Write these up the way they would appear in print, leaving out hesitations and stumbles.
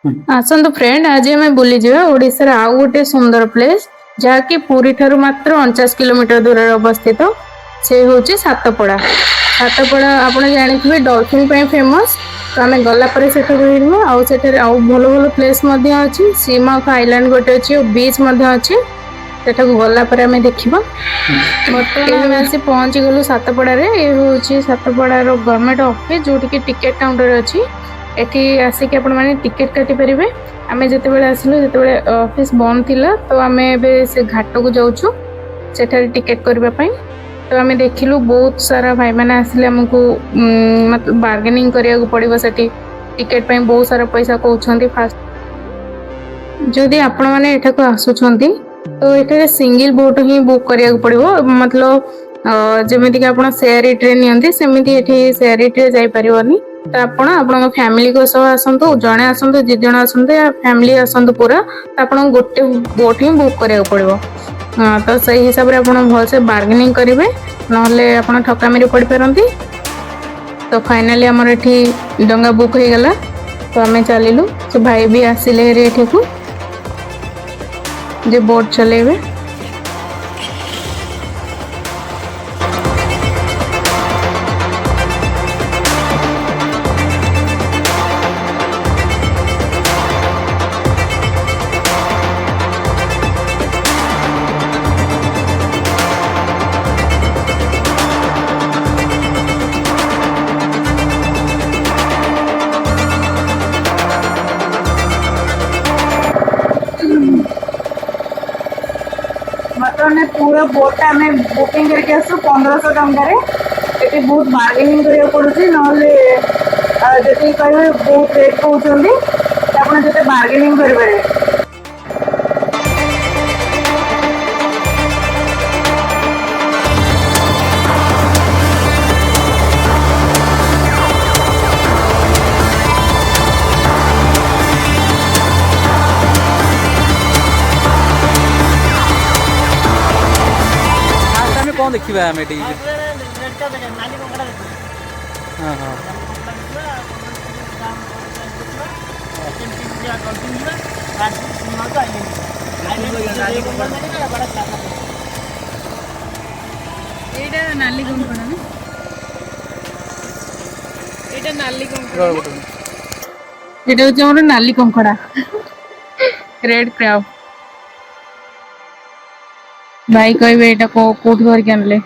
आसतु friend आज आम बुली जा ओडिशार आउ गोटे सुंदर प्लेस जहाँकि पुरी ठारू मात्र 49 किलोमीटर दूर अवस्थित से हूँ सातपड़ा। सातपड़ा आप जानी डॉल्फिन फेमस। तो आम गलापर से आउ भल भल प्लेस अच्छी सीमाक आइलैंड गोटे अच्छी और बीच अच्छी सेठा गलापर आम देखा। बर्तमान आम आसी पहुँची गलु सातपड़ा। ये हूँ सातपड़ार गवर्नमेंट ऑफिस जो टिकेट काउंटर अच्छी। एठी आसिक आपण माने टिकेट काटी परिबे। आमे जते बेले आसिलु जते बेले ऑफिस बंद थिला तो आमे बे से घाट को जाउछु सेठारे टिकेट करबा पई। तो आमे देखिलु बहुत सारा भाई माने आसिले हमकु मतलब बार्गेनिंग करिया को पड़िबो। सेठी टिकेट पई बहुत सारा पैसा कहउछंती। फास्ट जदि आपण माने एठा को आसुछंती तो एठारे सिंगल बोट ही बुक करिया को पड़िबो। मतलब जेमिति कि आपण शेयर ट्रेन नियंती सेमिति एठी शेयर ट्रेन जाई परिबोनी। तो आपण आपण फैमिली को सह आसंतु जणे आसंतु दि जण आसंतु या फैमिली आसंतु पूरा तो आपण गोटे बोट ही बुक करिया को पड़िबो। तो सही हिसाब रे आपण भल से बार्गेनिंग करिवे नहले आपण ठकामी रे पड़ परंती। तो फाइनली हमर एठी डंगा बुक हो गला। तो आमे चलिलु। तो भाई भी आसिले रे एठी को जे बोट चलेबे। पूरा बोट आम बुकिंग करके आसु 1500 टकर। ये बहुत बार्गेनिंग करा पड़ुची नहले जी कहे बहुत रेट कहते आप जो बार्गेनिंग करेंगे। कौन देखिए आम ये हाँ हाँ नाली कंकड़ा ना एटा नाली कंकड़ा एटा होचे हमर नाली कंकड़ा रेड क्रैब। भाई कहबे एटा को कोठ घर के आनले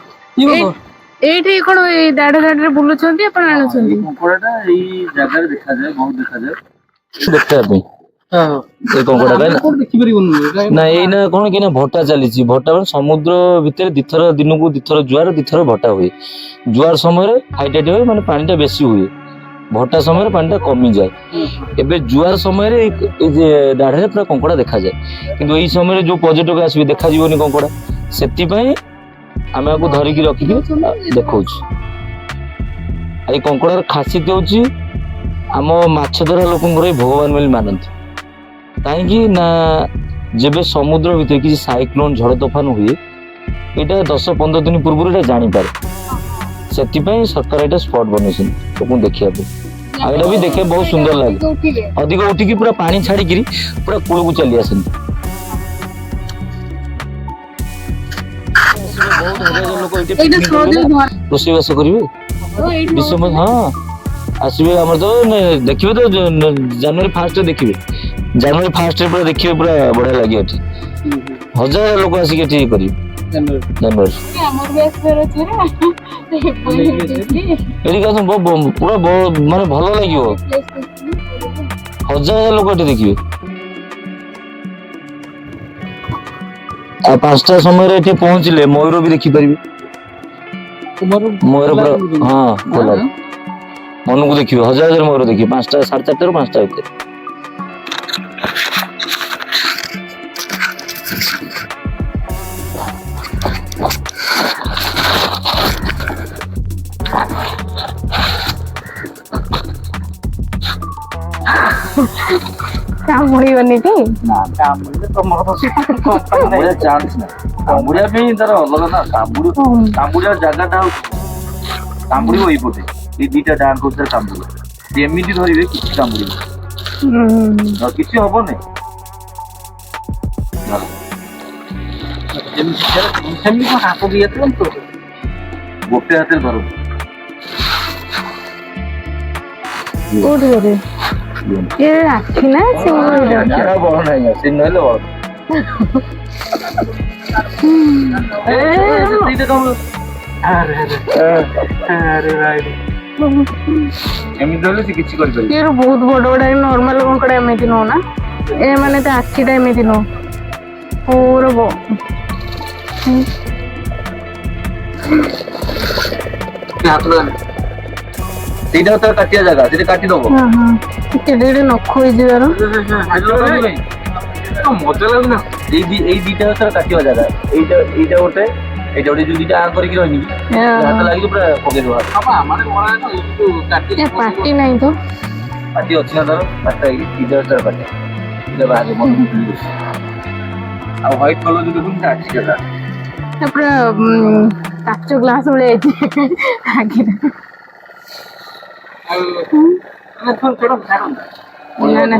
एठी कोन ए दाड दाड रे बुलुछंती अपन आनुछंती। कंकड़ाटा एई जगह रे देखा जाए बहुत देखा जाए देखते हैं हां ए कंकड़ाटा ना देखि परिबन ना एई ना कोन कि ना भटा चली छी। भटा समुद्र भितर दिथर दिन को दिथर जुआर दिथर भटा हुए। जुआर समय रे हाई टाइड होय माने पानीटा बेसी हुए। भटा समय रे पानीटा कमी जाए। एबे जुआर समय रे ए जे दाढे रे पूरा कंकड़ा देखा जाए। किंतु एई समय रे जो पर्यटक आसीबे देखा जीवनी कंकड़ा सेति पई आमे आपको धरिकी रखिकी देखौछ। आई कंकड़ार खासियत होची आम माछ धरा लोकंकर भगवान बोली मानती। कहीं ना जेबे समुद्र भीतर किसी साइक्लोन झड़ तोफान हुए यहाँ 10-15 दिन पूर्व जानी पारे। से सरकार यहाँ स्पॉट बन लोक देखा आगे भी देखे बहुत सुंदर लगे। अधिक उठिकी पूरा पानी छाड़ी पूरा कूल को चली आस रोषेईबास करेंगे विषम। हाँ आसवे आम तो देखिए तो जनवरी 1 देखिए जनवरी 1 पूरा देखिए पूरा बढ़िया लगे। हजार लोग आसिक करेंगे जनवरी पूरा माने भल लगे। हजार लोग देखिए 5टा समय पहुंचले मयूर भी देखिपारे। मयूर पूरा हाँ खोला मन को देखिए हजार हजार मयूर देखिए 5टा 4:30 ରୁ 5ଟା ভিতরে। काम होई बनी थी ना काम बोले तो मुझे चांस ना कामुड़िया भी तार अलग ना कामुड़िया जगह कामुड़ी वही पटे ये 2टा डांग को कामुड़ी एमती धरवे कि कामुड़ी ଆଉ କିଛି ହବନି। ସେମିତି କଣ ହାତ ବି ଏତେ ତ ଗୋଟେ ହାତରେ ଧର। କୋଉଠି କରେ ଏ ଆଖି ନା ଝାଡା ବଳ ନାହିଁ ସେ ନହେଲେ ବଳ। ସେଇଟା କଣ? ଆରେ ଭାଇ ଏମିତି ହେଲେ ସେ କିଛି କରିପାରିବ। ଇଏ ବହୁତ ବଡ ବଡ ନର୍ମାଲ କଙ୍କଡା ଏମିତି ନୁହଁ ନା ଏ ମାନେ ତା ଆଖିଟା ଏମିତି ନୁହଁ ପୁରା ସେଇଟା ତାର କାଟିବା ଜାଗା ସେଠି କାଟିଦବ। କେଡେ କେଡେ ନଖ ହେଇଛି ତାର। ମଜା ଲାଗୁନା। ଏଇ ଦିଟା ତାର କାଟିବା ଜାଗା ଏଇଟା ଗୋଟେ ଯୋଉ ଦିଟା ଆଁ କରିକି ରହିନି ହାତ ଲାଗିକି ପୁରା ପକେଇଦବା। ପାଟି ନାହିଁ ତ ପାଟି ଅଛି ନା ତାର ପାଟି ଦିଟା ତାର ପାଟି ଏଇଟା ବାହାରେ ଆଉ ହ୍ୱାଇଟ୍ କଲର ଯୋଉ ଦେଖୁନି ତା ଆଖିଟା ତାର। ପୁରା କାଚ ଗ୍ଲାସ ଭଳିଆ ହେଇଛି ଆଖିଟା। ନା ନା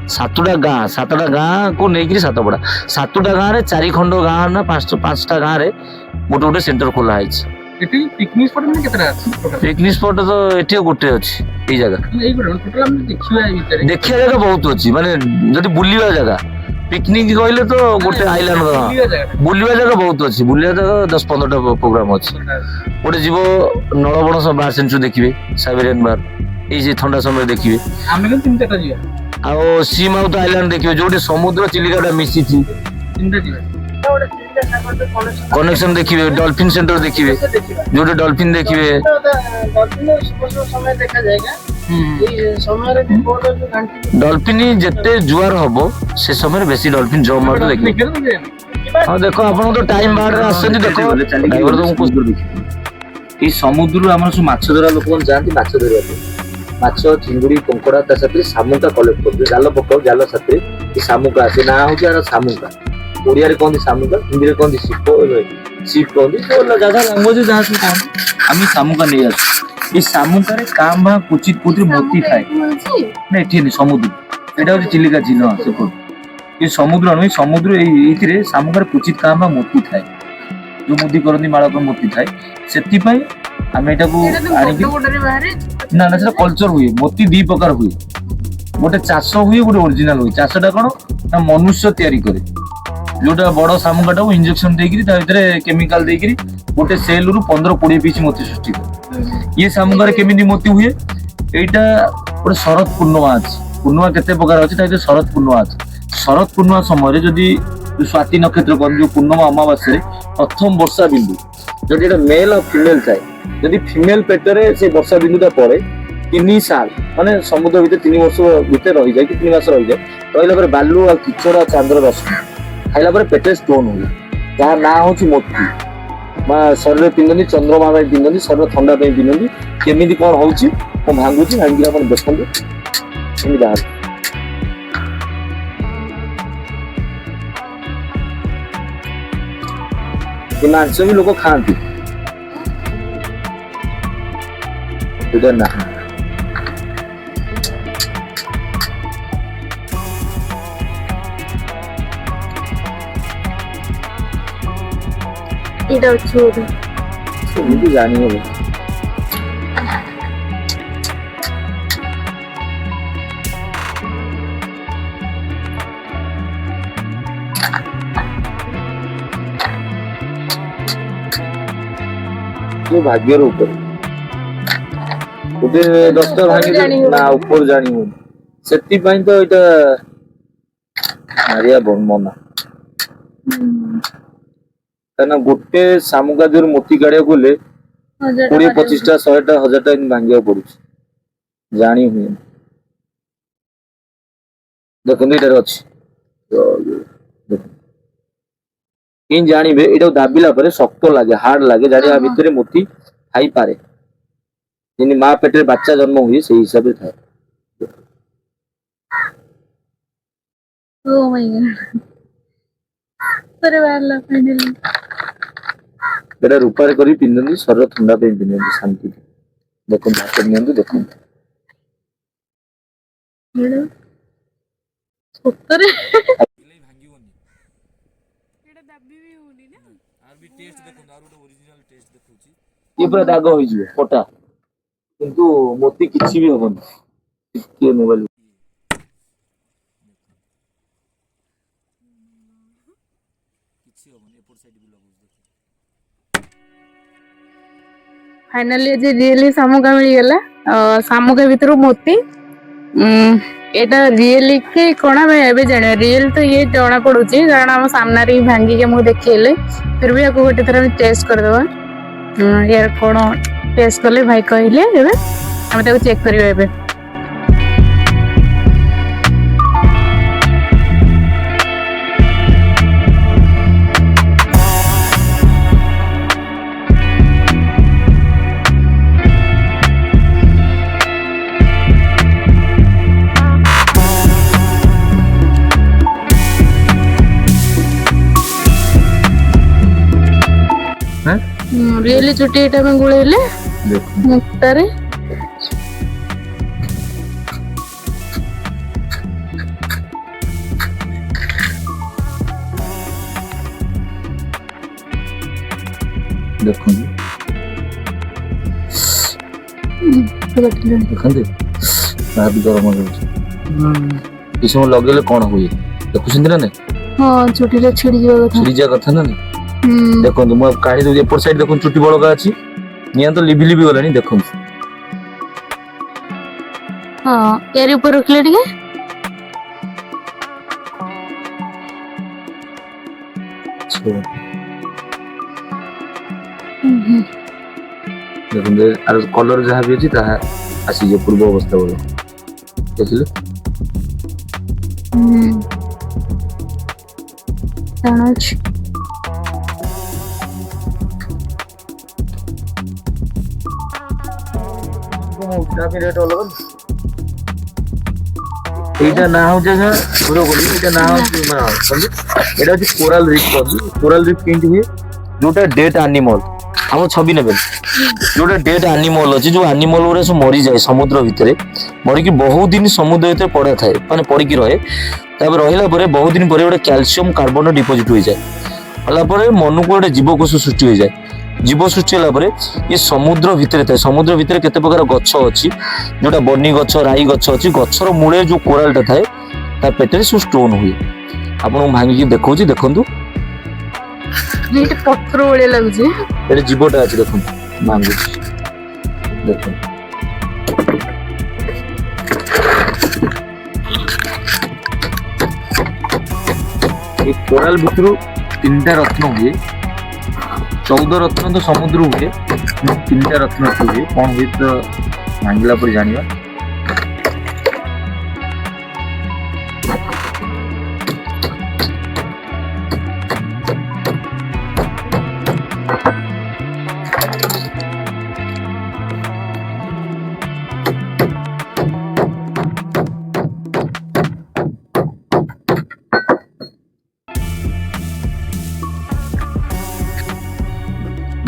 ସାତଟା ଗାଁକୁ ନେଇକିରି ସାତପଡ଼ା। ସାତଟା ଗାଁରେ 4 ଖଣ୍ଡ ଗାଁ ନା 5ଟା ଗାଁରେ ଗୋଟେ ଗୋଟେ ସେଣ୍ଟର ଖୋଲା ହେଇଛି। ଏଠି ପିକନିକ ସ୍ପଟ ମାନେ କେତେଟା ଅଛି? ପିକନିକ ସ୍ପଟ ତ ଏଠି ଗୋଟେ ଅଛି ଏଇ ଜାଗା। ଟୋଟାଲ ଆମେ ଦେଖିବା ଏଇ ଭିତରେ। ଦେଖିବା ଜାଗା ବହୁତ ଅଛି ମାନେ ଯଦି ବୁଲିବା ଜାଗା ପିକନିକ କହିଲେ ତ ଗୋଟେ ଆଇଲାଣ୍ଡ ବୁଲିବା ଜାଗା ବହୁତ ଅଛି। ବୁଲିବା ଜାଗା 10-15ଟା ପ୍ରୋଗ୍ରାମ ଅଛି। ଗୋଟେ ଯିବ ନଳବଣ ବାର ସେଞ୍ଚୁରୀ ଦେଖିବେ ସାଇବେରିଆନ ବାର ଏଇ ଯେ ଥଣ୍ଡା ସମୟରେ ଦେଖିବେ। ଆମେ କିନ୍ତୁ 3-4ଟା ଯିବା। ଆଉ ସି ମାଉଥ ଆଇଲାଣ୍ଡ ଦେଖିବେ ଯୋଉଠି ସମୁଦ୍ର ଚିଲିକାଟା ମିଶିଛି। 3ଟା ଯିବା। କନେକ୍ସନ ଦେଖିବେ ଡଲଫିନ ସେଣ୍ଟର ଦେଖିବେ ଯୋଉଠି ଡଲଫିନ ଦେଖିବେ। ଡଲଫିନ ଯେତେ ଜୁଆର ହବ ସେ ସମୟରେ ବେଶୀ ଡଲଫିନ ଜମ୍ପ ମାରୁଥିବ ଦେଖିବେ। ହଁ ଦେଖ ଆପଣ ତ ଟାଇମ ବାହାରେ ଆସିଛନ୍ତି ଦେଖ ଡ୍ରାଇଭର ତମକୁ ଏଇ ସମୁଦ୍ରରୁ ଆମର ସବୁ ମାଛ ଧରା ଲୋକମାନେ ଯାଆନ୍ତି ମାଛ ଧରିବା ପାଇଁ। ମାଛ ଚିଙ୍ଗୁଡି କଙ୍କଡା ତା ସାଥିରେ ଶାମୁକା କଲେକ୍ଟ କରୁଛୁ। ଜାଲ ପକାଉ ଜାଲ ସାଥିରେ ଏ ଶାମୁକା ଆସେ ନାଁ ହଉଛି ଆର ଶାମୁକା। ଓଡ଼ିଆରେ କହନ୍ତି ଶାମୁକା ହିନ୍ଦୀରେ କହନ୍ତି ସିପ କହନ୍ତି ଯାହା ଲାଙ୍ଗୁଏଜ ଯାହା ସବୁ କହନ୍ତି ଆମେ ଶାମୁକା ନେଇ ଆସୁ। ଏଇ ଶାମୁକାରେ କାଁ ଭାଁ କୁଚିତ କୋଉଥିରେ ମୋତି ଥାଏ ନା ଏଠି ସମୁଦ୍ର ଏଇଟା ହଉଛି ଚିଲିକା ଝିଲ ସେପଟ ଏ ସମୁଦ୍ର ନୁହେଁ ସମୁଦ୍ର ଏଇଥିରେ ଶାମୁକାରେ କୁଚିତ କାଁ ଭାଁ ମୋତି ଥାଏ ଯୋଉ ମୁଦି କରନ୍ତି ମାଳକ ମୋତି ଥାଏ ସେଥିପାଇଁ ଆମେ ଏଇଟାକୁ ଆଣିକି ନା ସେଟା କଲଚର ହୁଏ। ମୋତି 2 ପ୍ରକାର ହୁଏ ଗୋଟେ ଚାଷ ହୁଏ ଗୋଟେ ଓରିଜିନାଲ ହୁଏ। ଚାଷଟା କଣ ନା ମନୁଷ୍ୟ ତିଆରି କରେ ଯୋଉଟା ବଡ ଶାମୁକାଟାକୁ ଇଞ୍ଜେକ୍ସନ ଦେଇକିରି ତା ଭିତରେ କେମିକାଲ ଦେଇକିରି ଗୋଟେ ସେଲରୁ 15-20 ପିସ୍ ମୋତି ସୃଷ୍ଟି କରେ। ଇଏ ଶାମୁକାରେ କେମିତି ମୋତି ହୁଏ ଏଇଟା ଗୋଟେ ଶରତ ପୂର୍ଣ୍ଣିମା ଅଛି। ପୂର୍ଣ୍ଣିମା କେତେ ପ୍ରକାର ଅଛି ତା ଭିତରେ ଶରତ ପୂର୍ଣ୍ଣିମା ଅଛି। ଶରତ ପୂର୍ଣ୍ଣିମା ସମୟରେ ଯଦି ସ୍ୱାତି ନକ୍ଷତ୍ର କହନ୍ତି ଯୋଉ ପୂର୍ଣ୍ଣିମା ଅମାବାସ୍ୟାରେ ପ୍ରଥମ ବର୍ଷା ବିନ୍ଦୁ ଯଦି ଏଇଟା ମେଲ ଆଉ ଫିମେଲ ଥାଏ ଯଦି ଫିମେଲ ପେଟରେ ସେ ବର୍ଷା ବିନ୍ଦୁଟା ପଡେ 3 ସାଲ ମାନେ ସମୁଦ୍ର ଭିତରେ 3 ବର୍ଷ ଭିତରେ ରହିଯାଏ କି 3 ମାସ ରହିଯାଏ। ରହିଲା ପରେ ବାଲୁ ଆଉ କିଚଡ଼ ଚାନ୍ଦର ରଶ୍ମି ଖାଇଲା ପରେ ପେଟରେ ଷ୍ଟୋନ ହୁଏ ଯାହା ନାଁ ହଉଛି ମୋତି। ମା ଶରୀରରେ ପିନ୍ଧନ୍ତି ଚନ୍ଦ୍ରମା ପାଇଁ ପିନ୍ଧନ୍ତି ଶରୀର ଥଣ୍ଡା ପାଇଁ ପିନ୍ଧନ୍ତି। କେମିତି କଣ ହଉଛି ମୁଁ ଭାଙ୍ଗୁଛି ଭାଙ୍ଗିକି ଆପଣ ଦେଖନ୍ତୁ ଏମିତି ବାହାରୁ ଏ ମାଂସ ବି ଲୋକ ଖାଆନ୍ତି ଏଇଟା ନାହିଁ। ଏଇଟା ଅଛି ବୋଧେ ସେମିତି ଜାଣିହବ। ଭାଗ୍ୟର ଉପରେ ଗୋଟେ 10ଟା ଭାଙ୍ଗି ନା ଉପର ଜାଣି ହଉନି ସେଥିପାଇଁ ତ ଏଇଟା ମାରିବା ମନା। କାହିଁକିନା ଗୋଟେ ଶାମୁକା ଯୋଉ ମୋତି କାଢିବାକୁ ଗଲେ 20-25ଟା 100ଟା 1000ଟା ଏମିତି ଭାଙ୍ଗିବାକୁ ପଡୁଛି ଜାଣି ହୁଏନି। ଦେଖନ୍ତୁ ଏଇଟାରେ ଅଛି କେମିତି ଜାଣିବେ ଏଇଟାକୁ ଦାବିଲା ପରେ ଶକ୍ତ ଲାଗେ ହାର୍ଡ ଲାଗେ ଜାଣିବା ଭିତରେ ମୋତି ଥାଇପାରେ ଯେମିତି ମା ପେଟରେ ବାଚ୍ଚା ଜନ୍ମ ହୁଏ ସେଇ ହିସାବରେ ଥାଏ। Oh my god. Pero verla finally. ଏଟା ରୂପାରେ କରି ପିନ୍ଧନ୍ତି ଶରୀର ଥଣ୍ଡା ପାଇଁ ପିନ୍ଧନ୍ତି ଶାନ୍ତି ଦେଖନ୍ତୁ ହାତ ନିଅନ୍ତୁ ଦେଖନ୍ତୁ ସତରେ ये पूरा दाग हो फटा किंतु मोती किसी भी हबनी ये मोबाइल फाइनली जे रियली शामुका मिलगला शामुका भितर मोती एटा रियली के कोना में एबे जाने रियल तो ये जना पड़ुची कारण हम सामना रे भांगी के मु देखैले फिर भी आपको गोटे थरा टेस्ट कर देबा यार कोन टेस्ट करले भाई कहले एबे हम ताको चेक करियो एबे रियली चुटी एटा में गुळेले मुक्तारे देखो देखते भी गरम हो लगेले कौन हुए देखुଛନ୍ତି ना हां चुटी रे छिड़ी जा कथा ना देखो मु काढ़ी दे एपर साइड देखो चुटी बळका अछि निया तो लिबी लिबी गलानी देखो हां एरी ऊपर रखले ठीक है देखो आर कलर जहा भी अछि ताहा आसी जे पूर्व अवस्था बोलो देखिले तानाच এইটা না হচ্ছে পুরো বলি এটা না হচ্ছে মানে এটা হচ্ছে কোরাল রিফ কোরাল রিফ কেমতি हुए जोटा डेड एनिमल हम छवि नेबे जोटा डेड एनिमल अछि जो एनिमल गुरा सब मरी जाए समुद्र भितरे मरी कि बहुत दिन समुद्र भितरे पड़ा थाए माने पड़ी कि रहे तबे रहिला परे बहुत दिन परे गोटे कैल्शियम कार्बन डिपोजिट हो जाए होला परे मनु को गोटे जीवकोष सृष्टि हो जाए जीव सृष्टि होला परे ये समुद्र भितरे थाए समुद्र भितरे केते प्रकार गछ अछि जोटा बनी गछ राई गछ अछि गछर मूळे जो कोरालटा थाए ता पेटरे सु स्टोन हुए आपन भांगी कि देखौछि देखंतु नीट पत्थर ओळे लागुछि एटे जीवटा अछि देखंतु मांगु देखो ये कोराल भितरु तीनटा रत्न हुए 14 रत्न तो समुद्र हुए 3टा रत्न हुए कौन हुए तो मांगला पर जानिबा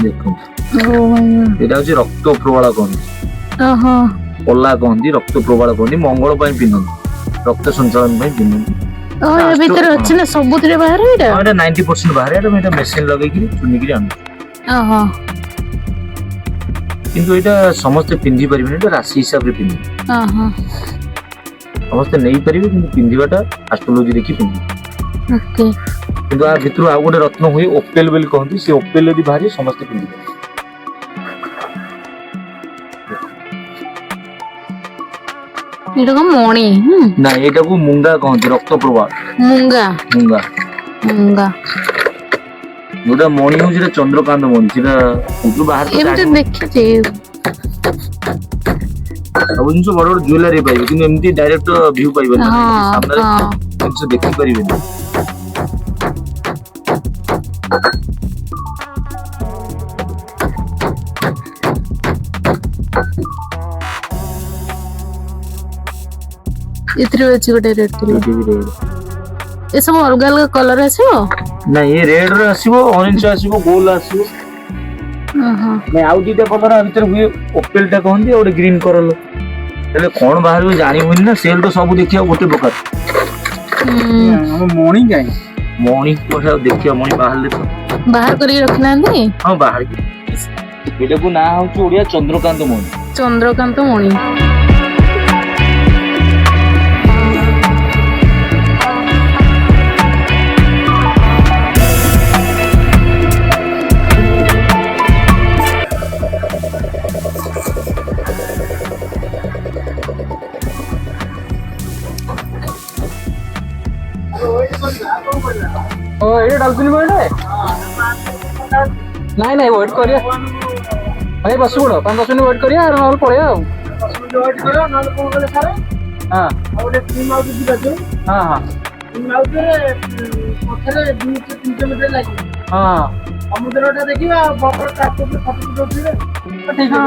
देखो एटा होची रक्त प्रवाल कहंदी पल्ला कहंदी रक्त प्रवाल कहंदी मंगल पई पिनंदी रक्त संचालन पई पिनंदी ए भीतर अछि ना सबुतरे बाहर एटा एटा 90% बाहर एटा मशीन लगै कि चुनी कि आन किंतु एटा समस्त पिंदी परिबे एटा राशि हिसाब रे पिंदी समस्त नै परिबे किंतु पिंदीबाटा एस्ट्रोलॉजी देखि पिंदी ओके किंतु आ भितरु आ गोटे रत्न हुए ओपेल बेल कहंदी से ओपेल यदि बाहरी समस्त पिंदी एटा को मणि ना एटा को मुंगा कहंदी रक्त प्रवाह मुंगा मुंगा मुंगा जोटा मणि हो जेटा चंद्रकांत मणि जेटा उठु बाहर एमते देखि जे सब जिंस बड़ बड़ ज्वेलरी पाइबे किंतु एमती डायरेक्ट व्यू पाइबे ना सामने जिंस देखि परिबे ना इतरे अछि गोटे रेड कलर ए सब अलग अलग कलर आछो ना ये रेड रे आसीबो ऑरेंज आसीबो गोल आसीबो ଓହୋ मैं आउ दीटा कलर भीतर हुए ओपेल टा कहंदी और ग्रीन कलर हेले कोन बाहर जानिबुनी ना सेल तो सब देखिया गोटे प्रकार हम मॉर्निंग काई मणि कोठा देखिया मणि बाहर ले तो बाहर करी रखना दी हां बाहर एटा को ना होची ओडिया चंद्रकांत मणि चंद्रकांत मणि ओ ये डॉल्फिन पॉइंट है नहीं नहीं वेट करिए भाई बस पड़ो 5-10 मिनट वेट करिए और नल पड़े आ वेट करो नल कोन बोले सारे हां और टीम आउट दिबा जो हां हां टीम आउट रे पथरे 2-3 किलोमीटर लागी हां समुद्रटा देखिबा बपर काट के फोटो उठिबे ठीक है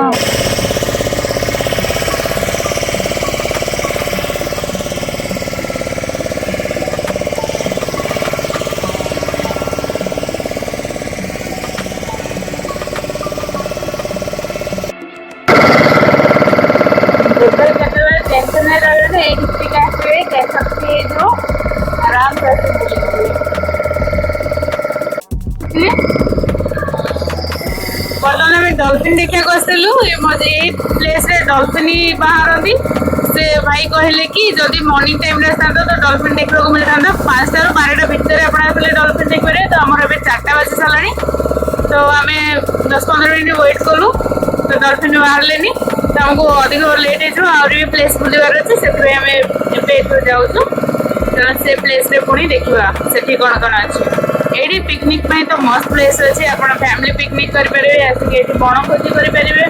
आराम से डॉल्फिन देखा प्लेस रे डॉल्फिन बाहर से भाई कहले कि जदि मॉर्निंग टाइम रे था तो डॉल्फिन देखा मिलता 5टा ରୁ 12ଟା भितर आपले डॉल्फिन देखिए तो आम 4टा बाजी सारा तो आम 10-15 मिनट वेट कलु तो डॉल्फिन बाहर तो हमको अधिक लेट हो भी प्लेस बुलवार अच्छे से जाऊँ तेना से प्लेस रे पुणी देखा से कौन कौन अच्छे ये पिकनिक तो मस्त प्लेस अच्छे आप फैमिली पिकनिक करेंगे आसिक बनभोजी करेंगे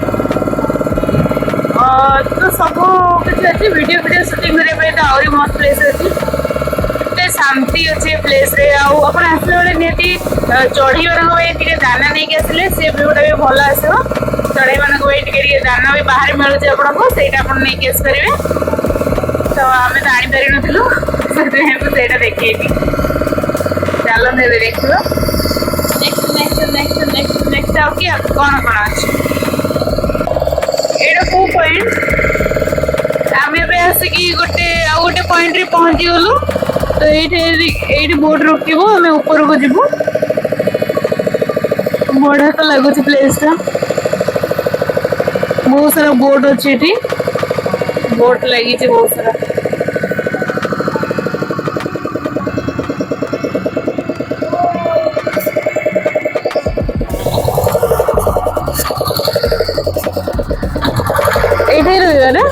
तो सब किसी अच्छे वीडियो शूटिंग करने तो आहरी मस्त प्लेस अच्छी शांति अच्छे प्लेस रे आप आसला बेले निहती चढ़ीवर टे दाना नहीं आसिले से व्यूटा भी भल आस चढ़ई मान दाना भी बाहर मिलूँ आपको सहीटा आप नहीं करेंगे तो आम तो आनीपार नुँ से देखे चलो देखो next next next next next आउ कि कौन कौन अच्छे एटा को पॉइंट आम आसिक गोटे आउ गोटे पॉइंट रे पहुंची गलु तो ये बोट रुकब आम ऊपर को जीव बढ़िया तो लगुच प्लेस टा बहुत सारा बोट अच्छे ये बोट लगी बहुत सारा ये रहा ना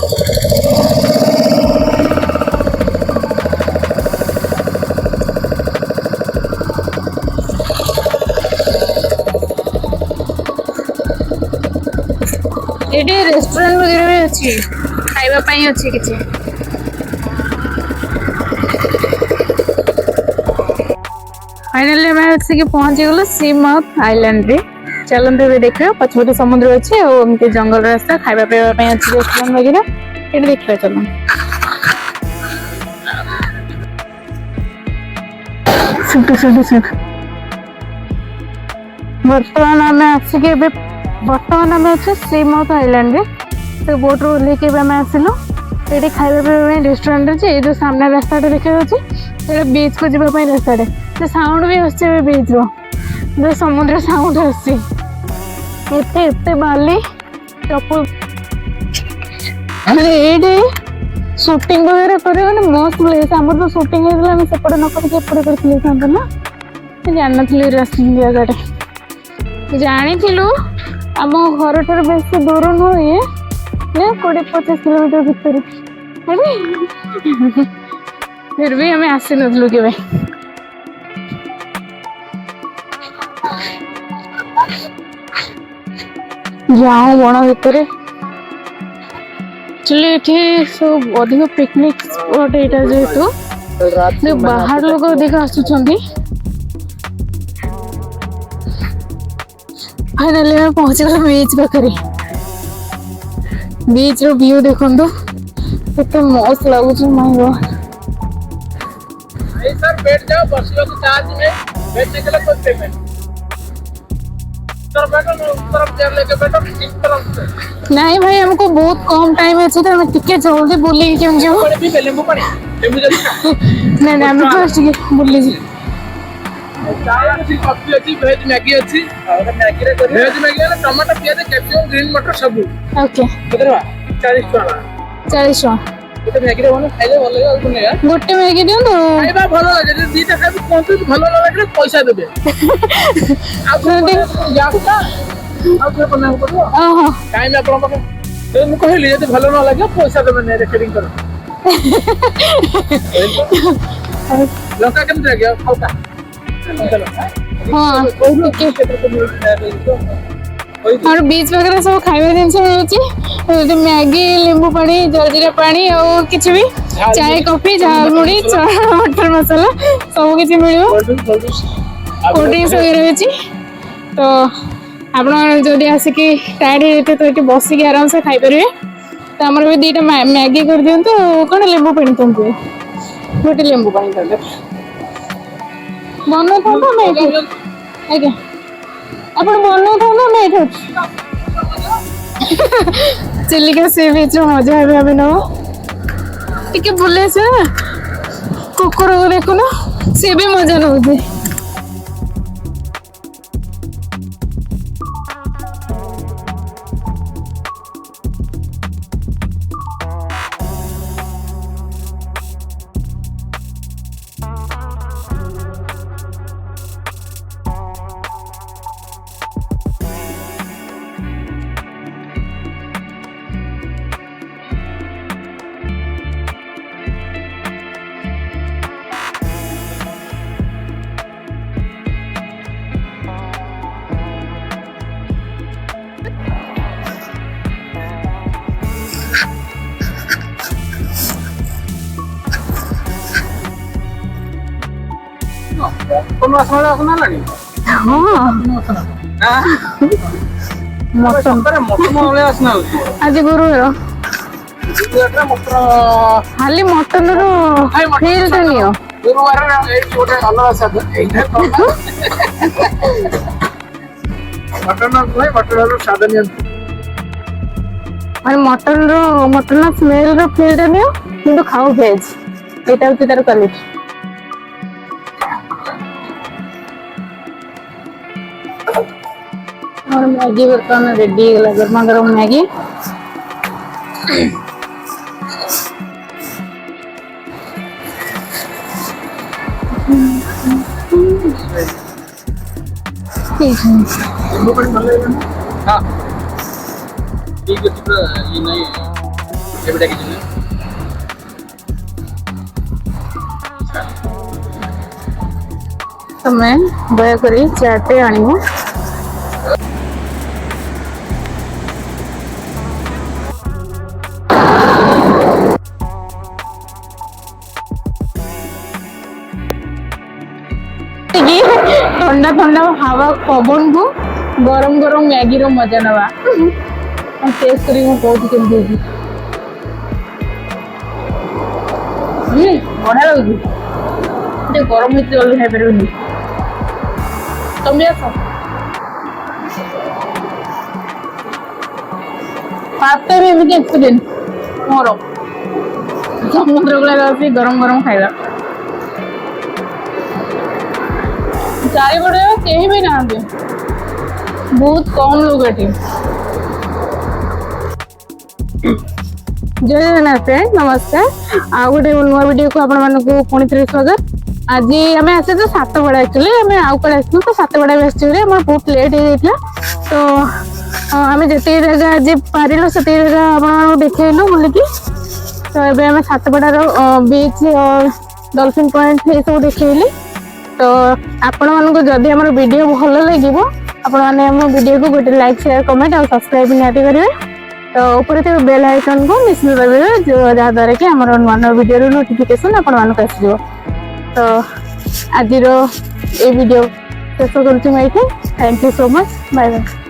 ये रेस्टोरेंट वगैरह भी अच्छी खाइबा पाई अच्छी किसी फाइनली आम आसिक पहुंची गलु सी माउथ आइलैंड रे चलते हुए देखा पछपटे समुद्र अच्छे और एमती जंगल रास्ता खाइबा पाइबा अच्छी रेस्टोरेंट वगैरह ये देखा चलो बर्तमान आम आसिक बर्तमान आम अच्छे सी माउथ आइलैंड रे तो बोट रू ओल्लैक आम आसलु ये खाइबा पाइबा रेस्टोरेंट अच्छे ये जो सामने रास्ता देखा जाए बीच को जावाई रास्ता से साउंड भी आसছে बीच रो समुद्र साउंड आसছে एते बाली चप्पल ये शूटिंग वगैरह करे मस्त प्लेस आम तो शूटिंग सेपटे न करके एपटे कर ना जान जगह जानी आम घर ठार बेस दूर नुहे 20-25 किलोमीटर भितर फिर भी हमें आसी नथलु के जाओ बण भितर एक्चुअली सब अधिक पिकनिक स्पॉट यहाँ जेहेतु बाहर लोग अधिक आसुंच फाइनली मैं पहुंच गल बीच पाखे बीच रो व्यू देखो केते मस्त लगुच माय गॉड सर बैठ जाओ बस लो तो चार्ज में बैठने के लिए कोई पेमेंट नहीं भाई हमको बहुत कम टाइम अच्छे तो हम टिके जल्दी बुले क्यों जो नहीं नहीं हम फर्स्ट बुले जी कॉफी अच्छी वेज मैगी अच्छी वेज मैगी है टमाटर पियाज कैप्सिकम ग्रीन मटर सब ओके कितना 40 टका 40 ଗୋଟେ ମ୍ୟାଗିରେ ବନେ ଖାଇଲେ ଭଲ ଲାଗେ ଆଉ କଣ ନେବା गोटे मैगी दियो तो ଖାଇବା ଭଲ ଲାଗେ ଯଦି ଦିଟା ଖାଇବୁ କୋଉଠି ଭଲ ନ ଲାଗିଲେ ପଇସା ଦେବେ ଆଉ ଯାଉଟା ଆଉ ଥରେ ବନେଇବାକୁ ପଡିବ ओहो ଟାଇମ୍ ଆପଣଙ୍କ ପାଖରେ ଯଦି ମୁଁ କହିଲି ଯଦି ଭଲ ନ ଲାଗିବ ପଇସା ଦେବେ ନାହିଁ ରେକର୍ଡିଂ କର ଲଙ୍କା କେମିତି ଲାଗିବ ଖାଉକା हाँ और बीच वगैरह सब खाଇବା ଜିନିଷ ମିଳୁଛି मैगी नींबू पानी जलजीरा पानी और किसी भी चाय कॉफी झालमुड़ी मटर मसाला सब किसी मिलियो कोल्ड ड्रिंक्स वगैरह अच्छी तो आप जदि आसिकी टायर्ड होते तो ये बसिक आराम से खाईपर तो आमर भी दीटा मैगी कर दिंतु कौन लेंबू पानी तुमको गोटे लेंबू पानी कर बना था मैगी आज्ञा आप बना था ना मैं चिलिका सी बीच मजा है अभी नो टिके बुले से कुकुर को देखो ना से भी मजा नौजे কোনো আসলে আসনা লাগি हाँ হ্যাঁ मटन মটন হলে আসনা হচ্ছে आज गुरुवार এটা মটন खाली मटन रो फील तो नहीं हो গুরুবার এই ছোট আলাদা সাথে এইটা তো মটন ভাই মটন সাদা নিয়ে और मटन स्मेल रो फील तो नहीं हो किंतु खाओ भेज एटा होती तार क्वालिटी और मैगी बर्तन रेडी गला गरमा गरम मैगी ठीक है नींबू पानी भल लागेला हां ठीक है पूरा ये नहीं एबडा के दिन तो मैं दया करी चाटे आनिमु ठंडा ठंडा हवा पवन को गरम गरम मैगी रो मजा नवा टेस्ट करी मु बहुत केमती होगी बढ़िया लगे गरम में जल्दी खाई पार तुम भी आस फास्ट टाइम एमती एक्सपीरियंस मोर समुद्र कूल गरम गरम खाଇବା चारिपटे कहीं भी ना बहुत कम लोग एटी जय जगन्नाथ फ्रेंड नमस्कार आ गोटे नुआ वीडियो को आपण मानक पुणी थे स्वागत आज आम आसे तो सातपड़ा एक्चुअली आम आउ कड़े आसलु तो सातपड़ा भी आस बहुत लेट हो जाता तो आम जिते जगह आज पारिलु से जगह आप देखलु बुलिकी तो ये आम सातपड़ार बीच डॉल्फिन पॉइंट ये सब देखली तो आपण मानक जदि आम वीडियो भल लगे आपण मैंने आम वीडियो को गोटे लाइक शेयर कमेंट और सब्सक्राइब निहाती करेंगे तो ऊपर थे बेल आइकन को निश्चित करेंगे जहाँद्वारा कि आम नुआ नुआ वीडियो नोटिफिकेशन आपण मानक आसो तो आज ये वीडियो शेष करुँ thank you so much bye bye.